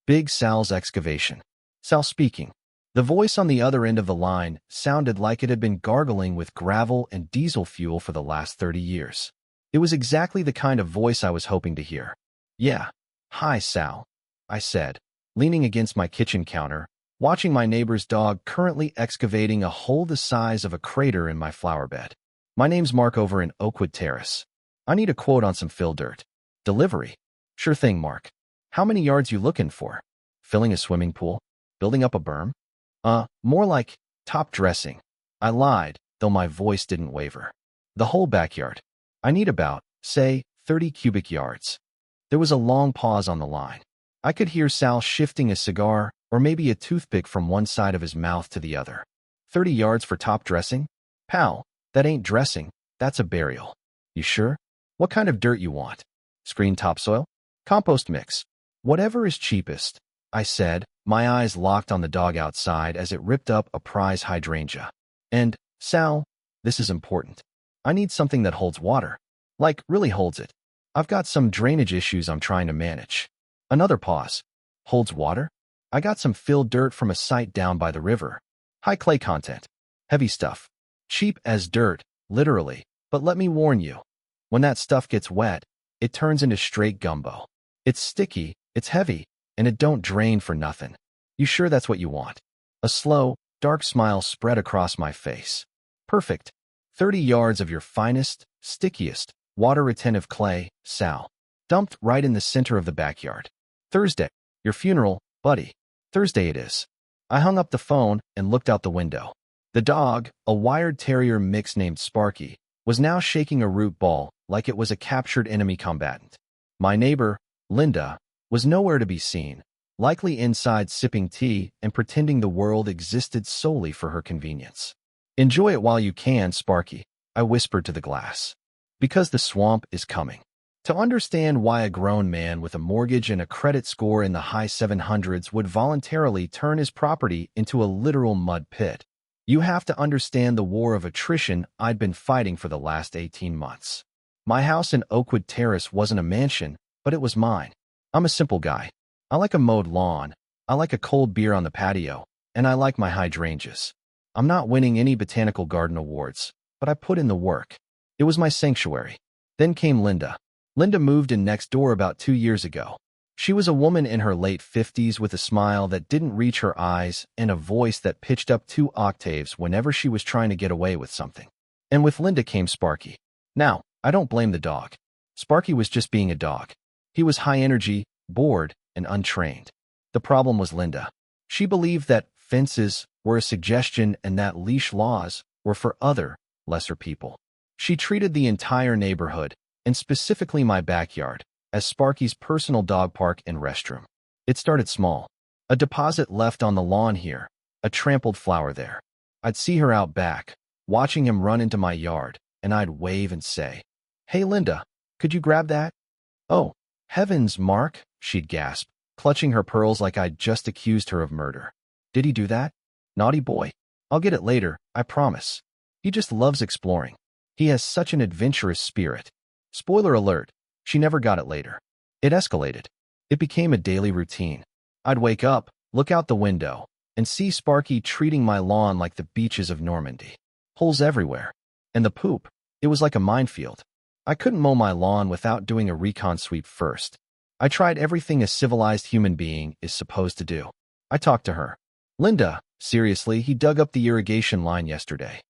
Big Sal's excavation. Sal speaking. The voice on the other end of the line sounded like it had been gargling with gravel and diesel fuel for the last 30 years. It was exactly the kind of voice I was hoping to hear. Yeah. Hi, Sal, I said, leaning against my kitchen counter, watching my neighbor's dog currently excavating a hole the size of a crater in my flower bed. My name's Mark over in Oakwood Terrace. I need a quote on some fill dirt. Delivery. Sure thing, Mark. How many yards you looking for? Filling a swimming pool? Building up a berm? More like top dressing. I lied, though my voice didn't waver. The whole backyard. I need about, say, 30 cubic yards. There was a long pause on the line. I could hear Sal shifting a cigar or maybe a toothpick from one side of his mouth to the other. 30 yards for top dressing? Pal, that ain't dressing, that's a burial. You sure? What kind of dirt you want? Screen topsoil? Compost mix? Whatever is cheapest, I said, my eyes locked on the dog outside as it ripped up a prize hydrangea. And, Sal, this is important. I need something that holds water. Like, really holds it. I've got some drainage issues I'm trying to manage. Another pause. Holds water? I got some filled dirt from a site down by the river. High clay content. Heavy stuff. Cheap as dirt, literally. But let me warn you. When that stuff gets wet, it turns into straight gumbo. It's sticky, it's heavy, and it don't drain for nothing. You sure that's what you want? A slow, dark smile spread across my face. Perfect. 30 yards of your finest, stickiest, water-retentive clay, Sal. Dumped right in the center of the backyard. Thursday. Your funeral, buddy. Thursday it is. I hung up the phone and looked out the window. The dog, a wired terrier mix named Sparky, was now shaking a root ball like it was a captured enemy combatant. My neighbor, Linda, was nowhere to be seen, likely inside sipping tea and pretending the world existed solely for her convenience. Enjoy it while you can, Sparky, I whispered to the glass. Because the swamp is coming. To understand why a grown man with a mortgage and a credit score in the high 700s would voluntarily turn his property into a literal mud pit, you have to understand the war of attrition I'd been fighting for the last 18 months. My house in Oakwood Terrace wasn't a mansion, but it was mine. I'm a simple guy. I like a mowed lawn, I like a cold beer on the patio, and I like my hydrangeas. I'm not winning any botanical garden awards, but I put in the work. It was my sanctuary. Then came Linda. Linda moved in next door about 2 years ago. She was a woman in her late 50s with a smile that didn't reach her eyes and a voice that pitched up 2 octaves whenever she was trying to get away with something. And with Linda came Sparky. Now, I don't blame the dog. Sparky was just being a dog. He was high energy, bored, and untrained. The problem was Linda. She believed that fences were a suggestion and that leash laws were for other, lesser people. She treated the entire neighborhood, and specifically my backyard, as Sparky's personal dog park and restroom. It started small. A deposit left on the lawn here, a trampled flower there. I'd see her out back, watching him run into my yard, and I'd wave and say, "Hey, Linda, could you grab that?" "Oh, heavens, Mark," she'd gasp, clutching her pearls like I'd just accused her of murder. "Did he do that? Naughty boy. I'll get it later, I promise. He just loves exploring. He has such an adventurous spirit." Spoiler alert, she never got it later. It escalated. It became a daily routine. I'd wake up, look out the window, and see Sparky treating my lawn like the beaches of Normandy. Holes everywhere. And the poop, it was like a minefield. I couldn't mow my lawn without doing a recon sweep first. I tried everything a civilized human being is supposed to do. I talked to her. "Linda, seriously, he dug up the irrigation line yesterday."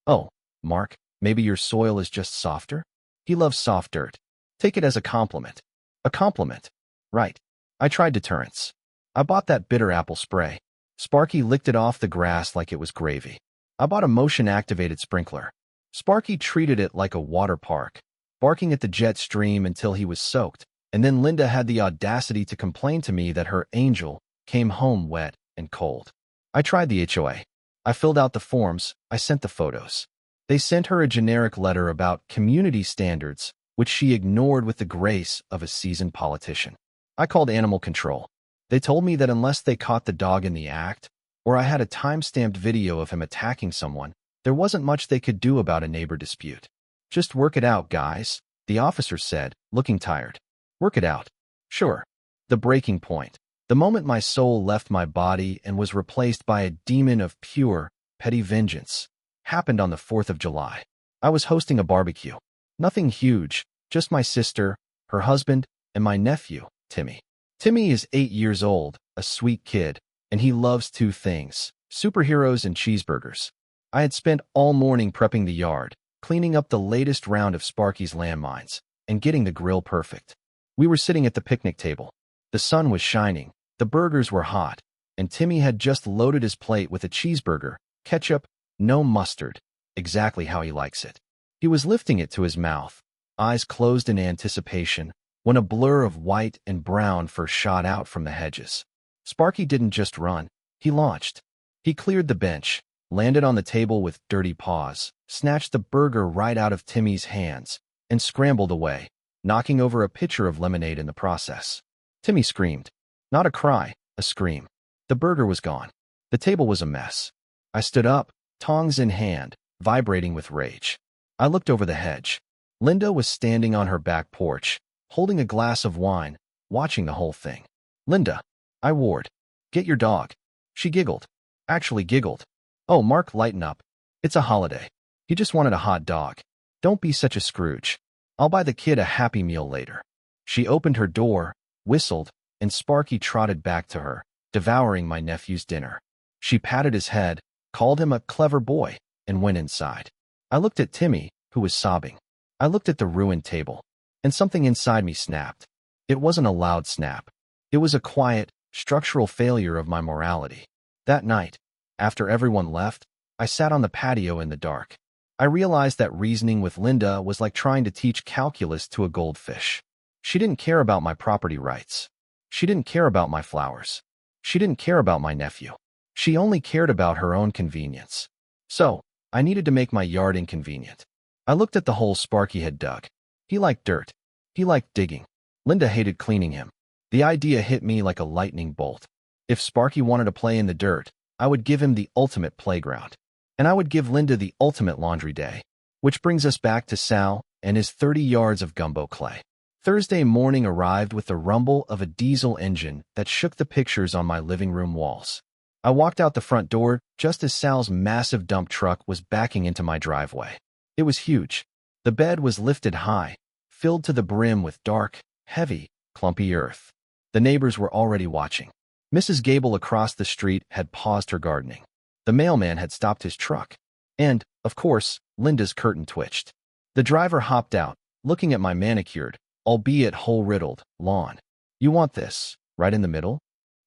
"Oh, Mark, maybe your soil is just softer?" "He loves soft dirt. Take it as a compliment." "A compliment." "Right." I tried deterrence. I bought that bitter apple spray. Sparky licked it off the grass like it was gravy. I bought a motion-activated sprinkler. Sparky treated it like a water park, barking at the jet stream until he was soaked, and then Linda had the audacity to complain to me that her angel came home wet and cold. I tried the HOA. I filled out the forms, I sent the photos. They sent her a generic letter about community standards, which she ignored with the grace of a seasoned politician. I called animal control. They told me that unless they caught the dog in the act, or I had a time-stamped video of him attacking someone, there wasn't much they could do about a neighbor dispute. "Just work it out, guys," the officer said, looking tired. "Work it out." Sure. The breaking point. The moment my soul left my body and was replaced by a demon of pure, petty vengeance, happened on the 4th of July. I was hosting a barbecue. Nothing huge, just my sister, her husband, and my nephew, Timmy. Timmy is 8 years old, a sweet kid, and he loves two things: superheroes and cheeseburgers. I had spent all morning prepping the yard, cleaning up the latest round of Sparky's landmines, and getting the grill perfect. We were sitting at the picnic table. The sun was shining, the burgers were hot, and Timmy had just loaded his plate with a cheeseburger, ketchup, no mustard, exactly how he likes it. He was lifting it to his mouth, eyes closed in anticipation, when a blur of white and brown first shot out from the hedges. Sparky didn't just run, he launched. He cleared the bench, landed on the table with dirty paws, snatched the burger right out of Timmy's hands, and scrambled away, knocking over a pitcher of lemonade in the process. Timmy screamed. Not a cry, a scream. The burger was gone. The table was a mess. I stood up, tongs in hand, vibrating with rage. I looked over the hedge. Linda was standing on her back porch, holding a glass of wine, watching the whole thing. Linda, I warned. Get your dog. She giggled. Actually giggled. Oh, Mark, lighten up. It's a holiday. He just wanted a hot dog. Don't be such a Scrooge. I'll buy the kid a Happy Meal later. She opened her door, whistled, and Sparky trotted back to her, devouring my nephew's dinner. She patted his head, called him a clever boy, and went inside. I looked at Timmy, who was sobbing. I looked at the ruined table, and something inside me snapped. It wasn't a loud snap. It was a quiet, structural failure of my morality. That night, after everyone left, I sat on the patio in the dark. I realized that reasoning with Linda was like trying to teach calculus to a goldfish. She didn't care about my property rights. She didn't care about my flowers. She didn't care about my nephew. She only cared about her own convenience. So, I needed to make my yard inconvenient. I looked at the hole Sparky had dug. He liked dirt. He liked digging. Linda hated cleaning him. The idea hit me like a lightning bolt. If Sparky wanted to play in the dirt, I would give him the ultimate playground. And I would give Linda the ultimate laundry day. Which brings us back to Sal and his 30 yards of gumbo clay. Thursday morning arrived with the rumble of a diesel engine that shook the pictures on my living room walls. I walked out the front door just as Sal's massive dump truck was backing into my driveway. It was huge. The bed was lifted high, filled to the brim with dark, heavy, clumpy earth. The neighbors were already watching. Mrs. Gable across the street had paused her gardening. The mailman had stopped his truck. And, of course, Linda's curtain twitched. The driver hopped out, looking at my manicured, albeit hole-riddled, lawn. You want this, right in the middle?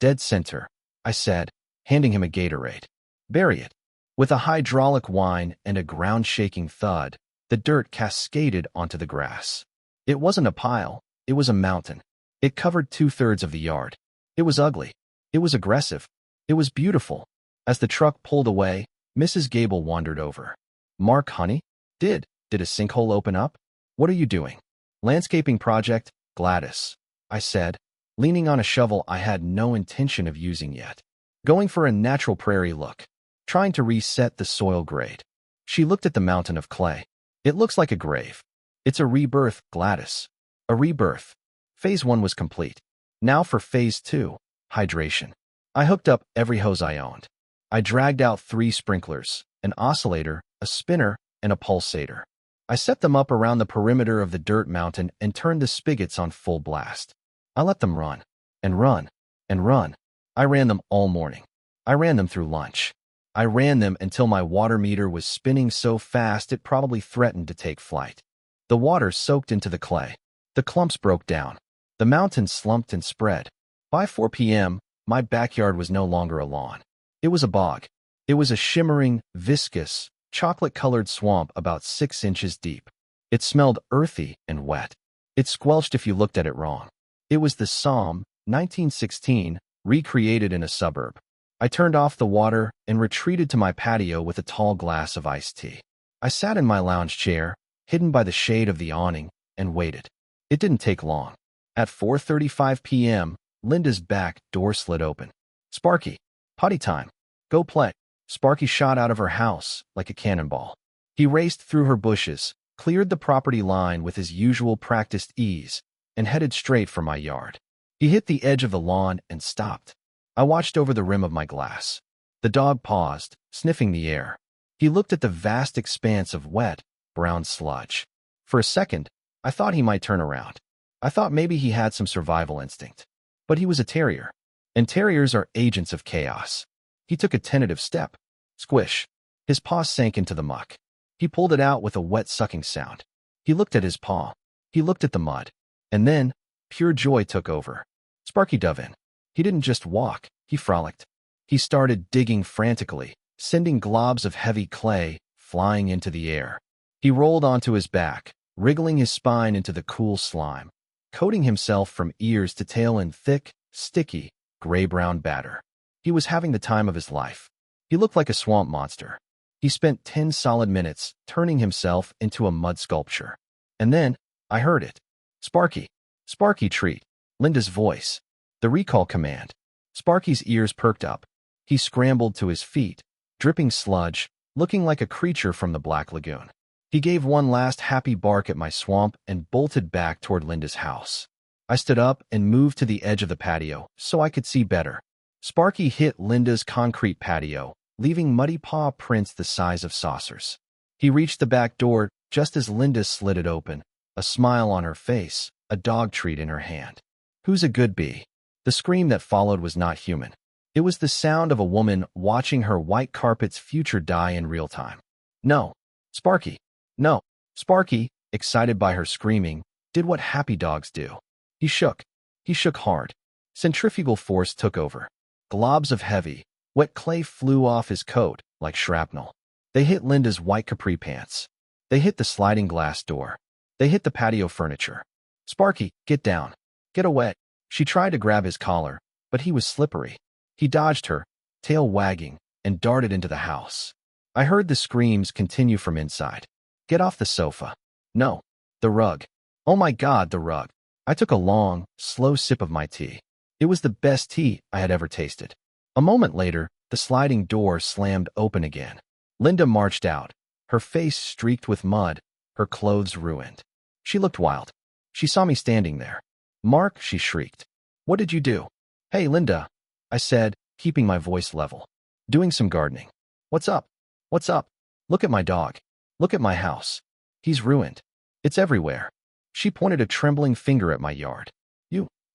Dead center, I said, handing him a Gatorade. Bury it. With a hydraulic whine and a ground-shaking thud, the dirt cascaded onto the grass. It wasn't a pile, it was a mountain. It covered 2/3 of the yard. It was ugly. It was aggressive. It was beautiful. As the truck pulled away, Mrs. Gable wandered over. Mark, honey? Did a sinkhole open up? What are you doing? Landscaping project, Gladys, I said, leaning on a shovel I had no intention of using yet. Going for a natural prairie look. Trying to reset the soil grade. She looked at the mountain of clay. It looks like a grave. It's a rebirth, Gladys. A rebirth. Phase 1 was complete. Now for Phase 2, hydration. I hooked up every hose I owned. I dragged out 3 sprinklers, an oscillator, a spinner, and a pulsator. I set them up around the perimeter of the dirt mountain and turned the spigots on full blast. I let them run, and run, and run. I ran them all morning. I ran them through lunch. I ran them until my water meter was spinning so fast it probably threatened to take flight. The water soaked into the clay. The clumps broke down. The mountain slumped and spread. By 4 p.m., my backyard was no longer a lawn. It was a bog. It was a shimmering, viscous, chocolate-colored swamp about 6 inches deep. It smelled earthy and wet. It squelched if you looked at it wrong. It was the Psalm, 1916, recreated in a suburb. I turned off the water and retreated to my patio with a tall glass of iced tea. I sat in my lounge chair, hidden by the shade of the awning, and waited. It didn't take long. At 4:35 p.m., Linda's back door slid open. Sparky, potty time. Go play. Sparky shot out of her house like a cannonball. He raced through her bushes, cleared the property line with his usual practiced ease, and headed straight for my yard. He hit the edge of the lawn and stopped. I watched over the rim of my glass. The dog paused, sniffing the air. He looked at the vast expanse of wet, brown sludge. For a second, I thought he might turn around. I thought maybe he had some survival instinct. But he was a terrier, and terriers are agents of chaos. He took a tentative step. Squish. His paw sank into the muck. He pulled it out with a wet sucking sound. He looked at his paw. He looked at the mud. And then, pure joy took over. Sparky dove in. He didn't just walk, he frolicked. He started digging frantically, sending globs of heavy clay flying into the air. He rolled onto his back, wriggling his spine into the cool slime, coating himself from ears to tail in thick, sticky, gray-brown batter. He was having the time of his life. He looked like a swamp monster. He spent 10 solid minutes turning himself into a mud sculpture. And then, I heard it. Sparky. Sparky treat. Linda's voice. The recall command. Sparky's ears perked up. He scrambled to his feet, dripping sludge, looking like a creature from the Black Lagoon. He gave one last happy bark at my swamp and bolted back toward Linda's house. I stood up and moved to the edge of the patio so I could see better. Sparky hit Linda's concrete patio, leaving muddy paw prints the size of saucers. He reached the back door just as Linda slid it open, a smile on her face, a dog treat in her hand. Who's a good bee? The scream that followed was not human. It was the sound of a woman watching her white carpet's future die in real time. No, Sparky. No, Sparky, excited by her screaming, did what happy dogs do. He shook. He shook hard. Centrifugal force took over. Globs of heavy, wet clay flew off his coat like shrapnel. They hit Linda's white capri pants. They hit the sliding glass door. They hit the patio furniture. Sparky, get down. Get away. She tried to grab his collar, but he was slippery. He dodged her, tail wagging, and darted into the house. I heard the screams continue from inside. Get off the sofa. No. The rug. Oh my God, the rug. I took a long, slow sip of my tea. It was the best tea I had ever tasted. A moment later, the sliding door slammed open again. Linda marched out, her face streaked with mud, her clothes ruined. She looked wild. She saw me standing there. Mark, she shrieked. What did you do? Hey, Linda, I said, keeping my voice level. Doing some gardening. What's up? What's up? Look at my dog. Look at my house. He's ruined. It's everywhere. She pointed a trembling finger at my yard.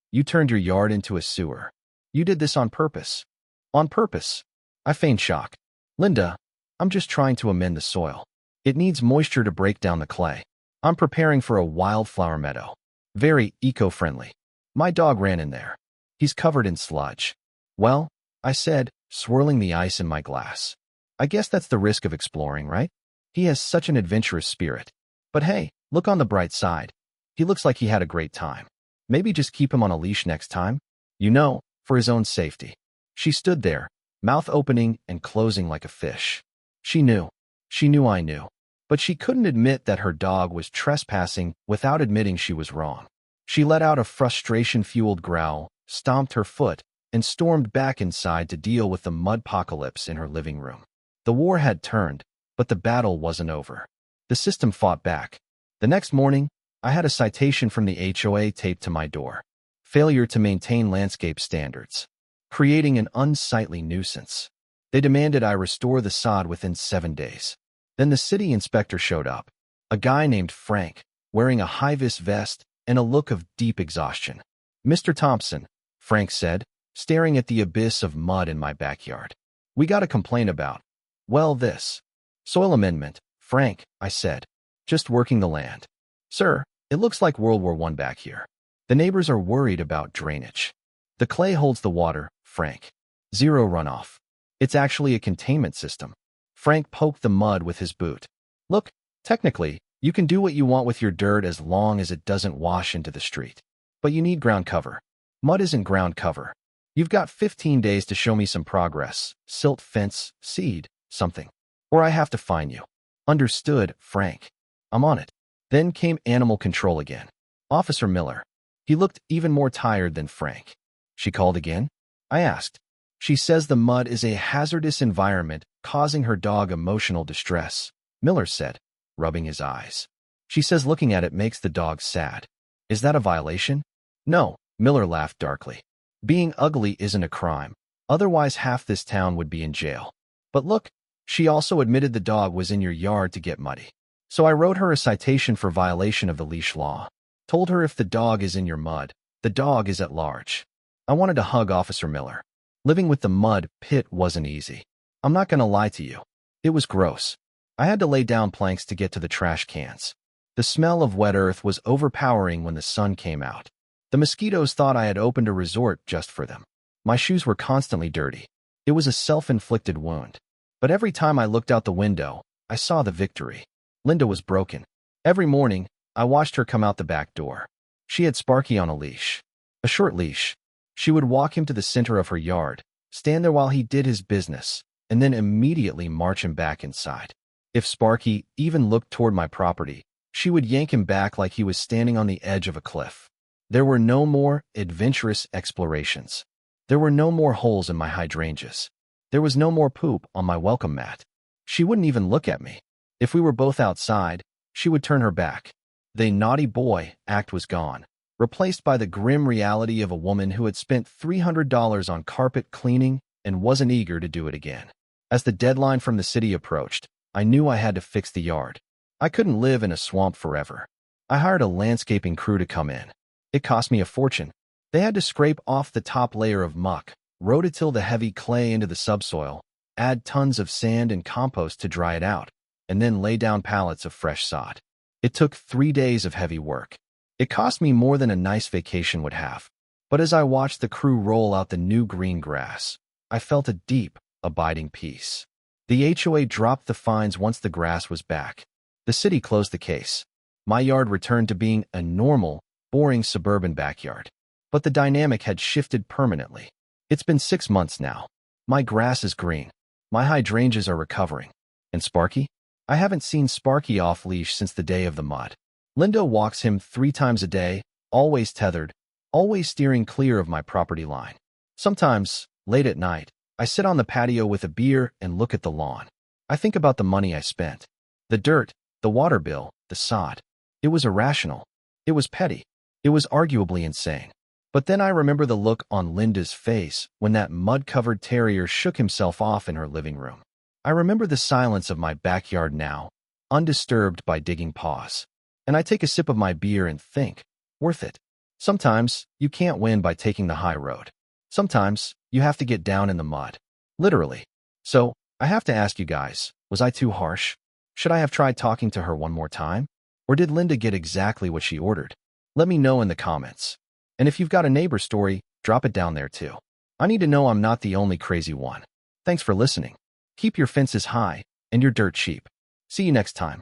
You turned your yard into a sewer. You did this on purpose. On purpose. I feigned shock. Linda, I'm just trying to amend the soil. It needs moisture to break down the clay. I'm preparing for a wildflower meadow. Very eco-friendly. My dog ran in there. He's covered in sludge. Well, I said, swirling the ice in my glass. I guess that's the risk of exploring, right? He has such an adventurous spirit. But hey, look on the bright side. He looks like he had a great time. Maybe just keep him on a leash next time. You know, for his own safety. She stood there, mouth opening and closing like a fish. She knew. She knew I knew. But she couldn't admit that her dog was trespassing without admitting she was wrong. She let out a frustration-fueled growl, stomped her foot, and stormed back inside to deal with the mudpocalypse in her living room. The war had turned, but the battle wasn't over. The system fought back. The next morning, I had a citation from the HOA taped to my door. Failure to maintain landscape standards. Creating an unsightly nuisance. They demanded I restore the sod within 7 days. Then the city inspector showed up. A guy named Frank, wearing a high-vis vest and a look of deep exhaustion. Mr. Thompson, Frank said, staring at the abyss of mud in my backyard. We got a complaint about. Well, this. Soil amendment, Frank, I said. Just working the land. Sir, it looks like World War I back here. The neighbors are worried about drainage. The clay holds the water, Frank. Zero runoff. It's actually a containment system. Frank poked the mud with his boot. Look, technically, you can do what you want with your dirt as long as it doesn't wash into the street. But you need ground cover. Mud isn't ground cover. You've got 15 days to show me some progress. Silt fence, seed, something. Or I have to fine you. Understood, Frank. I'm on it. Then came animal control again. Officer Miller. He looked even more tired than Frank. She called again? I asked. She says the mud is a hazardous environment causing her dog emotional distress, Miller said, rubbing his eyes. She says looking at it makes the dog sad. Is that a violation? No, Miller laughed darkly. Being ugly isn't a crime. Otherwise, half this town would be in jail. But look, she also admitted the dog was in your yard to get muddy. So I wrote her a citation for violation of the leash law. Told her if the dog is in your mud, the dog is at large. I wanted to hug Officer Miller. Living with the mud pit wasn't easy. I'm not going to lie to you. It was gross. I had to lay down planks to get to the trash cans. The smell of wet earth was overpowering when the sun came out. The mosquitoes thought I had opened a resort just for them. My shoes were constantly dirty. It was a self-inflicted wound. But every time I looked out the window, I saw the victory. Linda was broken. Every morning, I watched her come out the back door. She had Sparky on a leash. A short leash. She would walk him to the center of her yard, stand there while he did his business, and then immediately march him back inside. If Sparky even looked toward my property, she would yank him back like he was standing on the edge of a cliff. There were no more adventurous explorations. There were no more holes in my hydrangeas. There was no more poop on my welcome mat. She wouldn't even look at me. If we were both outside, she would turn her back. The naughty boy act was gone, replaced by the grim reality of a woman who had spent $300 on carpet cleaning and wasn't eager to do it again. As the deadline from the city approached, I knew I had to fix the yard. I couldn't live in a swamp forever. I hired a landscaping crew to come in. It cost me a fortune. They had to scrape off the top layer of muck, rototill the heavy clay into the subsoil, add tons of sand and compost to dry it out, and then lay down pallets of fresh sod. It took 3 days of heavy work. It cost me more than a nice vacation would have. But as I watched the crew roll out the new green grass, I felt a deep, abiding peace. The HOA dropped the fines once the grass was back. The city closed the case. My yard returned to being a normal, boring suburban backyard. But the dynamic had shifted permanently. It's been 6 months now. My grass is green. My hydrangeas are recovering. And Sparky? I haven't seen Sparky off-leash since the day of the mud. Linda walks him 3 times a day, always tethered, always steering clear of my property line. Sometimes, late at night, I sit on the patio with a beer and look at the lawn. I think about the money I spent. The dirt, the water bill, the sod. It was irrational. It was petty. It was arguably insane. But then I remember the look on Linda's face when that mud-covered terrier shook himself off in her living room. I remember the silence of my backyard now, undisturbed by digging paws. And I take a sip of my beer and think, worth it. Sometimes, you can't win by taking the high road. Sometimes, you have to get down in the mud. Literally. So, I have to ask you guys, was I too harsh? Should I have tried talking to her one more time? Or did Linda get exactly what she ordered? Let me know in the comments. And if you've got a neighbor story, drop it down there too. I need to know I'm not the only crazy one. Thanks for listening. Keep your fences high and your dirt cheap. See you next time.